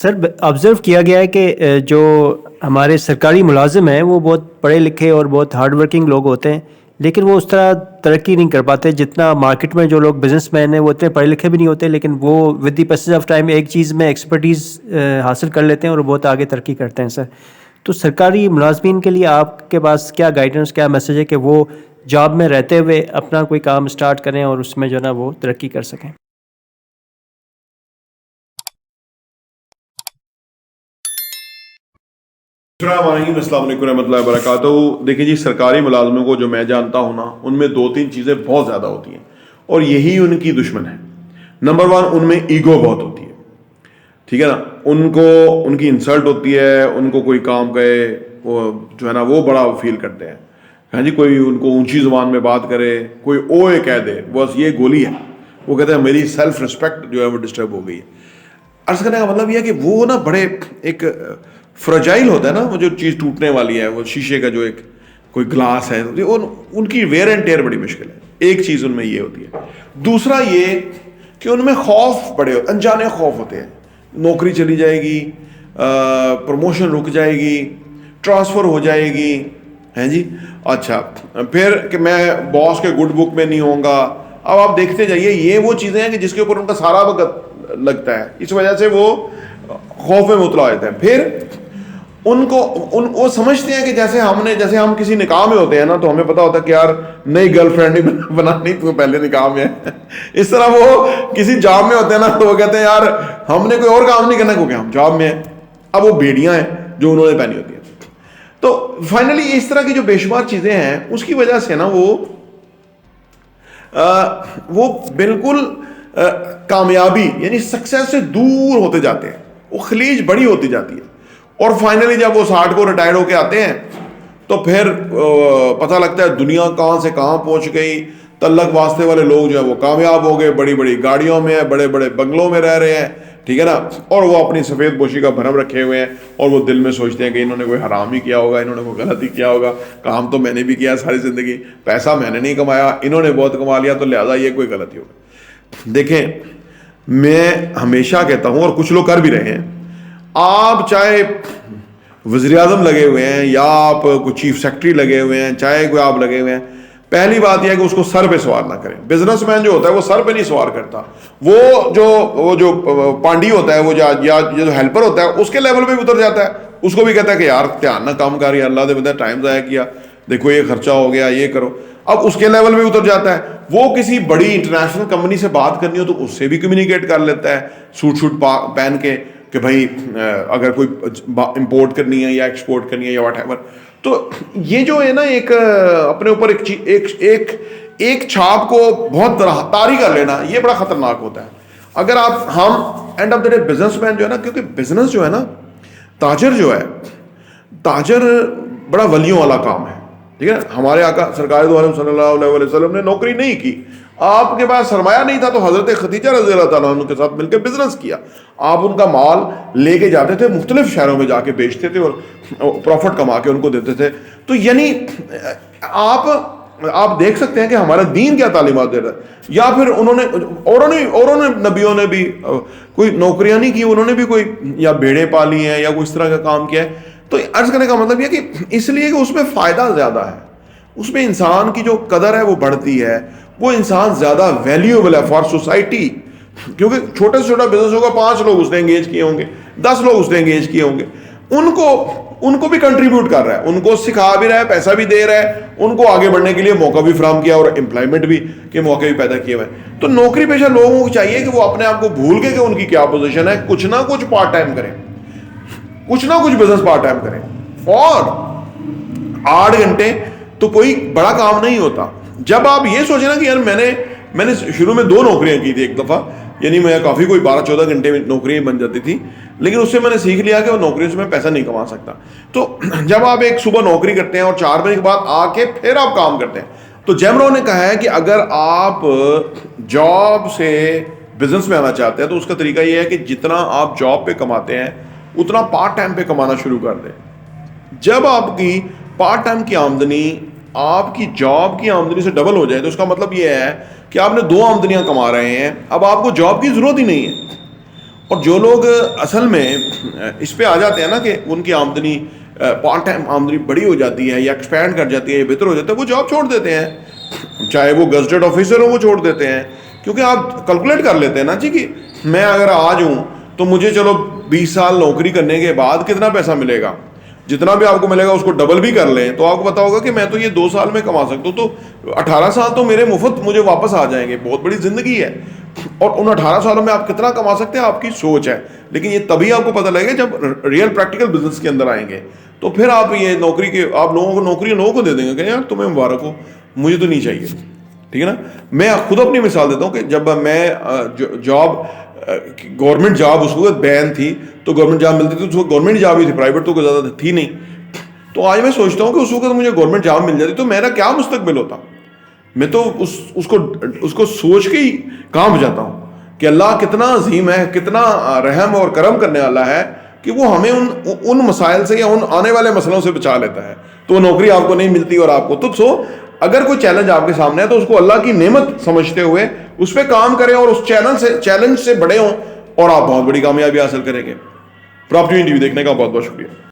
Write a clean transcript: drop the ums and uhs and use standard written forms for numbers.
سر observe کیا گیا ہے کہ جو ہمارے سرکاری ملازم ہیں وہ بہت پڑھے لکھے اور بہت ہارڈ ورکنگ لوگ ہوتے ہیں، لیکن وہ اس طرح ترقی نہیں کر پاتے جتنا مارکیٹ میں جو لوگ بزنس مین ہیں وہ اتنے پڑھے لکھے بھی نہیں ہوتے، لیکن وہ with the pieces of time ایک چیز میں ایکسپرٹیز حاصل کر لیتے ہیں اور بہت آگے ترقی کرتے ہیں سر. تو سرکاری ملازمین کے لیے آپ کے پاس کیا گائیڈنس، کیا میسج ہے کہ وہ جاب میں رہتے ہوئے اپنا کوئی کام اسٹارٹ کریں اور اس میں جو ہے نا وہ ترقی کر سکیں؟ السلام علیکم رحمۃ اللہ وبرکاتہ. دیکھیں جی، سرکاری ملازموں کو جو میں جانتا ہوں نا، ان میں دو تین چیزیں بہت زیادہ ہوتی ہیں اور یہی ان کی دشمن ہے. نمبر ون، ان میں ایگو بہت ہوتی ہے. ٹھیک ہے نا، ان کو ان کی انسلٹ ہوتی ہے. ان کو کوئی کام کہے وہ جو ہے نا وہ بڑا فیل کرتے ہیں. ہاں جی، کوئی ان کو اونچی زبان میں بات کرے، کوئی اوے کہہ دے، بس یہ گولی ہے. وہ کہتے ہیں میری سیلف رسپیکٹ جو ہے وہ ڈسٹرب ہو گئی ہے. عرض کرنے کا مطلب یہ ہے کہ وہ نا بڑے ایک فراجائل ہوتا ہے نا، وہ جو چیز ٹوٹنے والی ہے، وہ شیشے کا جو ایک کوئی گلاس ہے، ان کی ویئر اینڈ ٹیئر بڑی مشکل ہے. ایک چیز ان میں یہ ہوتی ہے. دوسرا یہ کہ ان میں خوف بڑے انجانے خوف ہوتے ہیں. نوکری چلی جائے گی، پروموشن رک جائے گی، ٹرانسفر ہو جائے گی، ہیں جی، اچھا پھر کہ میں باس کے گڈ بک میں نہیں ہوں گا. اب آپ دیکھتے جائیے، یہ وہ چیزیں ہیں کہ جس کے اوپر ان کا سارا وقت لگتا ہے. اس وجہ سے وہ خوف میں مبتلا ہوتے ہیں. پھر ان کو وہ سمجھتے ہیں کہ جیسے ہم کسی نکاح میں ہوتے ہیں نا، تو ہمیں پتا ہوتا ہے کہ یار نئی گرل فرینڈ نہیں بنانی، تو پہلے نکاح میں ہے. اس طرح وہ کسی جاب میں ہوتے ہیں نا، تو وہ کہتے ہیں یار ہم نے کوئی اور کام نہیں کرنا کیونکہ ہم جاب میں ہیں. اب وہ بیڑیاں ہیں جو انہوں نے پہنی ہوتی ہیں. تو فائنلی اس طرح کی جو بے شمار چیزیں ہیں، اس کی وجہ سے نا وہ بالکل کامیابی یعنی سکسیس سے دور ہوتے جاتے ہیں. وہ خلیج بڑی ہوتی جاتی ہے. اور فائنلی جب وہ 60 کو ریٹائر ہو کے آتے ہیں تو پھر پتہ لگتا ہے دنیا کہاں سے کہاں پہنچ گئی. تلک واسطے والے لوگ جو ہے وہ کامیاب ہو گئے، بڑی بڑی گاڑیوں میں ہیں، بڑے بڑے بنگلوں میں رہ رہے ہیں. ٹھیک ہے نا، اور وہ اپنی سفید پوشی کا بھرم رکھے ہوئے ہیں، اور وہ دل میں سوچتے ہیں کہ انہوں نے کوئی حرام ہی کیا ہوگا، انہوں نے کوئی غلط ہی کیا ہوگا. کام تو میں نے بھی کیا ساری زندگی، پیسہ میں نے نہیں کمایا، انہوں نے بہت کما لیا، تو لہٰذا یہ کوئی غلطی ہوگا. دیکھیں، میں ہمیشہ کہتا ہوں، اور کچھ لوگ کر بھی رہے ہیں، آپ چاہے وزیر اعظم لگے ہوئے ہیں یا آپ کوئی چیف سیکرٹری لگے ہوئے ہیں، چاہے کوئی آپ لگے ہوئے ہیں، پہلی بات یہ ہے کہ اس کو سر پہ سوار نہ کریں. بزنس مین جو ہوتا ہے وہ سر پہ نہیں سوار کرتا. وہ جو پانڈی ہوتا ہے، وہ یا جو ہیلپر ہوتا ہے، اس کے لیول پہ بھی اتر جاتا ہے. اس کو بھی کہتا ہے کہ یار دھیان نہ کام کر، اللہ دے بندہ ٹائم ضائع کیا، دیکھو یہ خرچہ ہو گیا، یہ کرو. اب اس کے لیول پہ اتر جاتا ہے. وہ کسی بڑی انٹرنیشنل کمپنی سے بات کرنی ہو تو اس سے بھی کمیونیکیٹ کر لیتا ہے سوٹ پہن کے، کہ بھائی اگر کوئی امپورٹ کرنی ہے یا ایکسپورٹ کرنی ہے یا واٹ ایور. تو یہ جو ہے نا ایک اپنے اوپر ایک چھاپ کو بہت طاری کر لینا، یہ بڑا خطرناک ہوتا ہے. اگر ہم and of the day business man جو ہے نا، کیونکہ بزنس جو ہے نا، تاجر بڑا ولیوں والا کام ہے. ٹھیک ہے، ہمارے آقا سرکار دو عالم صلی اللہ علیہ وسلم نے نوکری نہیں کی. آپ کے پاس سرمایہ نہیں تھا تو حضرت خدیجہ رضی اللہ تعالیٰ عنہ کے ساتھ مل کے بزنس کیا. آپ ان کا مال لے کے جاتے تھے، مختلف شہروں میں جا کے بیچتے تھے اور پروفٹ کما کے ان کو دیتے تھے. تو یعنی آپ دیکھ سکتے ہیں کہ ہمارا دین کیا تعلیمات دے رہا ہے. یا پھر اوروں نے نبیوں نے بھی کوئی نوکریاں نہیں کی، انہوں نے بھی کوئی یا بھیڑیں پالی ہیں یا کوئی اس طرح کا کام کیا ہے. تو عرض کرنے کا مطلب یہ کہ اس لیے کہ اس میں فائدہ زیادہ ہے، اس میں انسان کی جو قدر ہے وہ بڑھتی ہے، وہ انسان زیادہ ویلیوبل ہے فار سوسائٹی. کیونکہ چھوٹے سے چھوٹا بزنس ہوگا، 5 لوگ اس نے انگیج کیے ہوں گے، 10 لوگ اس نے انگیج کیے ہوں گے، ان کو بھی کنٹریبیوٹ کر رہا ہے، ان کو سکھا بھی رہا ہے، پیسہ بھی دے رہا ہے، ان کو آگے بڑھنے کے لیے موقع بھی فراہم کیا اور امپلائمنٹ بھی کے موقع بھی پیدا کیے ہوئے ہیں. تو نوکری پیشہ لوگوں کو چاہیے کہ وہ اپنے آپ کو بھول کے کہ ان کی کیا پوزیشن ہے، کچھ نہ کچھ پارٹ ٹائم کریں، کچھ نہ کچھ بزنس پارٹ ٹائم کریں. اور 8 گھنٹے تو کوئی بڑا کام نہیں ہوتا. جب آپ یہ سوچیں نا کہ یار میں نے شروع میں 2 نوکریاں کی تھی ایک دفعہ، یعنی میں کافی کوئی 12-14 گھنٹے میں نوکریاں بن جاتی تھی، لیکن اس سے میں نے سیکھ لیا کہ وہ نوکریوں سے میں پیسہ نہیں کما سکتا. تو جب آپ ایک صبح نوکری کرتے ہیں اور 4 بجے کے بعد آ کے پھر آپ کام کرتے ہیں، تو جیمرو نے کہا ہے کہ اگر آپ جاب سے بزنس میں آنا چاہتے ہیں تو اس کا طریقہ یہ ہے کہ جتنا آپ جاب پہ کماتے ہیں اتنا پارٹ ٹائم پہ کمانا شروع کر دیں. جب آپ کی پارٹ ٹائم کی آمدنی آپ کی جاب کی آمدنی سے ڈبل ہو جائے تو اس کا مطلب یہ ہے کہ آپ نے 2 آمدنیاں کما رہے ہیں. اب آپ کو جاب کی ضرورت ہی نہیں ہے. اور جو لوگ اصل میں اس پہ آ جاتے ہیں نا کہ ان کی آمدنی پارٹ ٹائم آمدنی بڑی ہو جاتی ہے یا ایکسپینڈ کر جاتی ہے یا بہتر ہو جاتا ہے, وہ جاب چھوڑ دیتے ہیں, چاہے وہ گزٹڈ آفیسر ہو وہ چھوڑ دیتے ہیں, کیونکہ آپ کیلکولیٹ کر لیتے ہیں نا جی کہ میں اگر آج ہوں تو مجھے چلو 20 سال نوکری کرنے کے بعد کتنا پیسہ ملے گا, جتنا بھی آپ کو ملے گا اس کو ڈبل بھی کر لیں تو آپ کو پتا ہوگا کہ میں تو یہ 2 سال میں کما سکتا ہوں, تو 18 سال تو میرے مفت مجھے واپس آ جائیں گے, بہت بڑی زندگی ہے. اور ان 18 سالوں میں آپ کتنا کما سکتے ہیں آپ کی سوچ ہے, لیکن یہ تبھی آپ کو پتہ لگے گا جب ریئل پریکٹیکل بزنس کے اندر آئیں گے. تو پھر آپ یہ نوکری کے آپ لوگوں کو دے دیں گے کہ یار تمہیں مبارک ہو, مجھے تو نہیں چاہیے, ٹھیک ہے نا. میں خود اپنی مثال دیتا ہوں کہ جب میں جاب گورنمنٹ جاب اس وقت بین تھی تو گورنمنٹ جاب ملتی تھی, اس وقت گورنمنٹ جاب ہی تھی, پرائیویٹ تو کوئی زیادہ تھی نہیں. تو آج میں سوچتا ہوں کہ اس وقت مجھے گورنمنٹ جاب مل جاتی تو میرا کیا مستقبل ہوتا. میں تو اس کو سوچ کے ہی کہاں بجاتا ہوں کہ اللہ کتنا عظیم ہے, کتنا رحم اور کرم کرنے والا ہے کہ وہ ہمیں ان مسائل سے یا ان آنے والے مسئلوں سے بچا لیتا ہے. تو وہ نوکری آپ کو نہیں ملتی اور آپ کو تو اگر کوئی چیلنج آپ کے سامنے ہے تو اس کو اللہ کی نعمت سمجھتے ہوئے اس پہ کام کریں اور اس چیلنج سے بڑے ہوں اور آپ بہت بڑی کامیابی حاصل کریں گے. پراپرٹی ٹی وی دیکھنے کا بہت بہت شکریہ.